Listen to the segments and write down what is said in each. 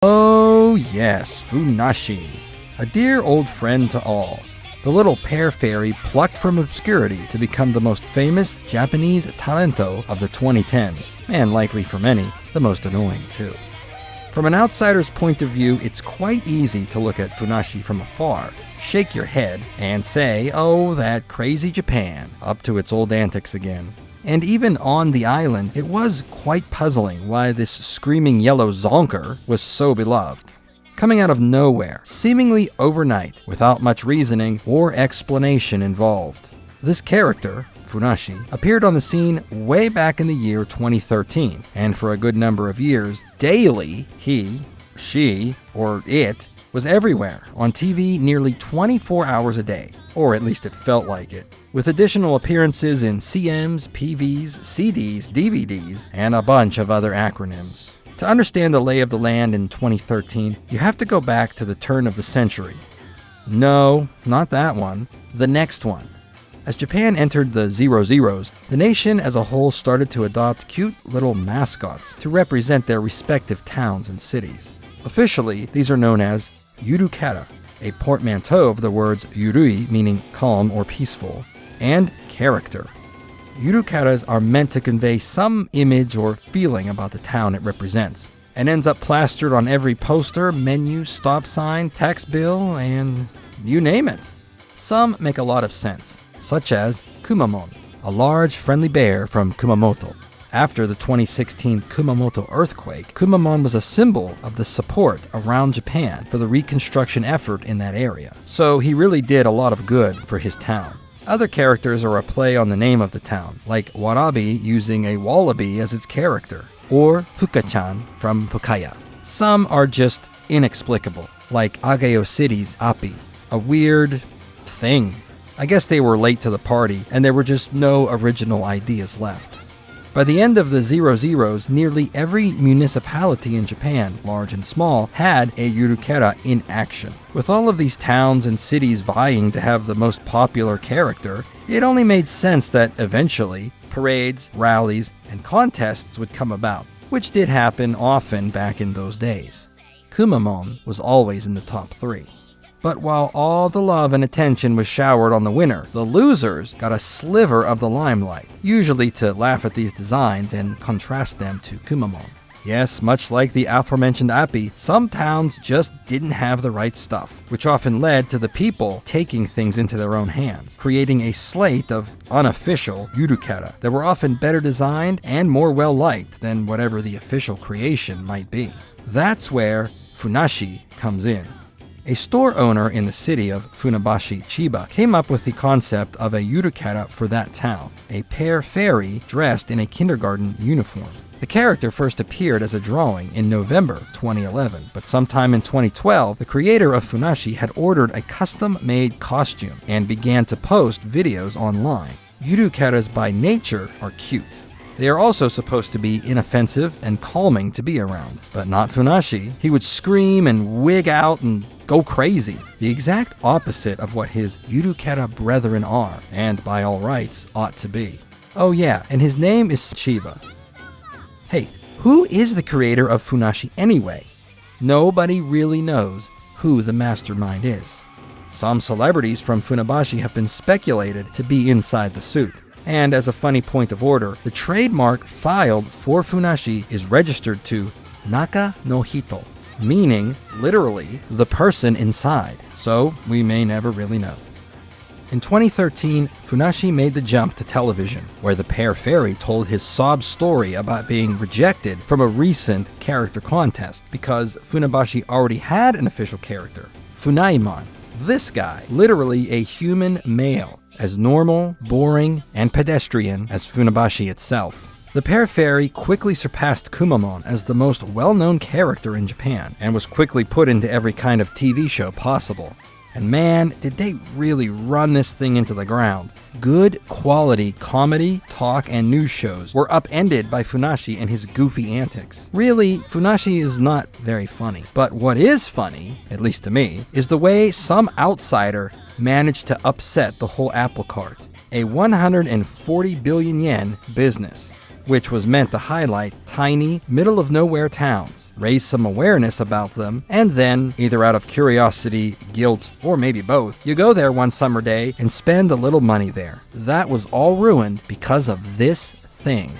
Oh yes, Funyassi, a dear old friend to all. The little pear fairy plucked from obscurity to become the most famous Japanese talento of the 2010s, and likely for many, the most annoying too. From an outsider's point of view, it's quite easy to look at Funyassi from afar, shake your head, and say, oh, that crazy Japan, up to its old antics again. And even on the island, it was quite puzzling why this screaming yellow zonker was so beloved. Coming out of nowhere, seemingly overnight, without much reasoning or explanation involved. This character, Funyassi, appeared on the scene way back in the year 2013, and for a good number of years, daily, he, she, or it was everywhere, on TV nearly 24 hours a day, or at least it felt like it, with additional appearances in CMs, PVs, CDs, DVDs, and a bunch of other acronyms. To understand the lay of the land in 2013, you have to go back to the turn of the century. No, not that one, the next one. As Japan entered the 00s, the nation as a whole started to adopt cute little mascots to represent their respective towns and cities. Officially, these are known as yurukara, a portmanteau of the words yurui, meaning calm or peaceful, and character. Yurukaras are meant to convey some image or feeling about the town it represents, and ends up plastered on every poster, menu, stop sign, tax bill, and you name it. Some make a lot of sense, such as Kumamon, a large friendly bear from Kumamoto. After the 2016 Kumamoto earthquake, Kumamon was a symbol of the support around Japan for the reconstruction effort in that area, so he really did a lot of good for his town. Other characters are a play on the name of the town, like Warabi using a wallaby as its character, or Fuka-chan from Fukaya. Some are just inexplicable, like Agayo City's Api, a weird thing. I guess they were late to the party, and there were just no original ideas left. By the end of the 00s, nearly every municipality in Japan, large and small, had a yurukara in action. With all of these towns and cities vying to have the most popular character, it only made sense that eventually, parades, rallies, and contests would come about, which did happen often back in those days. Kumamon was always in the top 3. But while all the love and attention was showered on the winner, the losers got a sliver of the limelight, usually to laugh at these designs and contrast them to Kumamon. Yes, much like the aforementioned Api, some towns just didn't have the right stuff, which often led to the people taking things into their own hands, creating a slate of unofficial yurukara that were often better designed and more well-liked than whatever the official creation might be. That's where Funyassi comes in. A store owner in the city of Funabashi, Chiba, came up with the concept of a yurukara for that town, a pear fairy dressed in a kindergarten uniform. The character first appeared as a drawing in November 2011, but sometime in 2012, the creator of Funyassi had ordered a custom-made costume and began to post videos online. Yurukaras by nature are cute. They are also supposed to be inoffensive and calming to be around, but not Funyassi. He would scream and wig out and go crazy, the exact opposite of what his yurukara brethren are, and by all rights ought to be. Oh yeah, and his name is Chiba. Hey, who is the creator of Funyassi anyway? Nobody really knows who the mastermind is. Some celebrities from Funabashi have been speculated to be inside the suit. And as a funny point of order, the trademark filed for Funyassi is registered to Naka no Hito, meaning, literally, the person inside. So we may never really know. In 2013, Funyassi made the jump to television, where the pear fairy told his sob story about being rejected from a recent character contest because Funabashi already had an official character, Funaimon. This guy, literally a human male, as normal, boring, and pedestrian as Funabashi itself. The pear fairy quickly surpassed Kumamon as the most well-known character in Japan, and was quickly put into every kind of TV show possible. And man, did they really run this thing into the ground. Good quality comedy, talk, and news shows were upended by Funyassi and his goofy antics. Really, Funyassi is not very funny. But what is funny, at least to me, is the way some outsider managed to upset the whole apple cart. A 140 billion yen business, which was meant to highlight tiny, middle-of-nowhere towns, raise some awareness about them, and then, either out of curiosity, guilt, or maybe both, you go there one summer day and spend a little money there. That was all ruined because of this thing.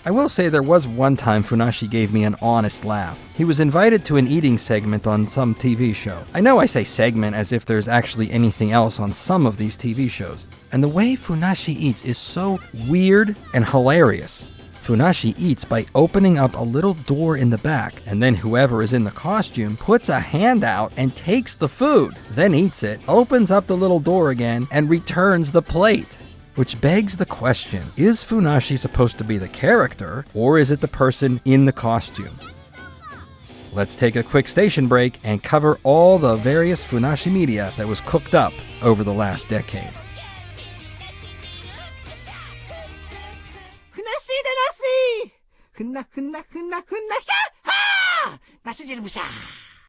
I will say there was one time Funyassi gave me an honest laugh. He was invited to an eating segment on some TV show. I know I say segment as if there's actually anything else on some of these TV shows. And the way Funyassi eats is so weird and hilarious. Funyassi eats by opening up a little door in the back, and then whoever is in the costume puts a hand out and takes the food, then eats it, opens up the little door again, and returns the plate. Which begs the question, is Funyassi supposed to be the character, or is it the person in the costume? Let's take a quick station break and cover all the various Funyassi media that was cooked up over the last decade. Funyassi da nasi! Funna funna funna funna ha! Ha! Nasi jiru busha!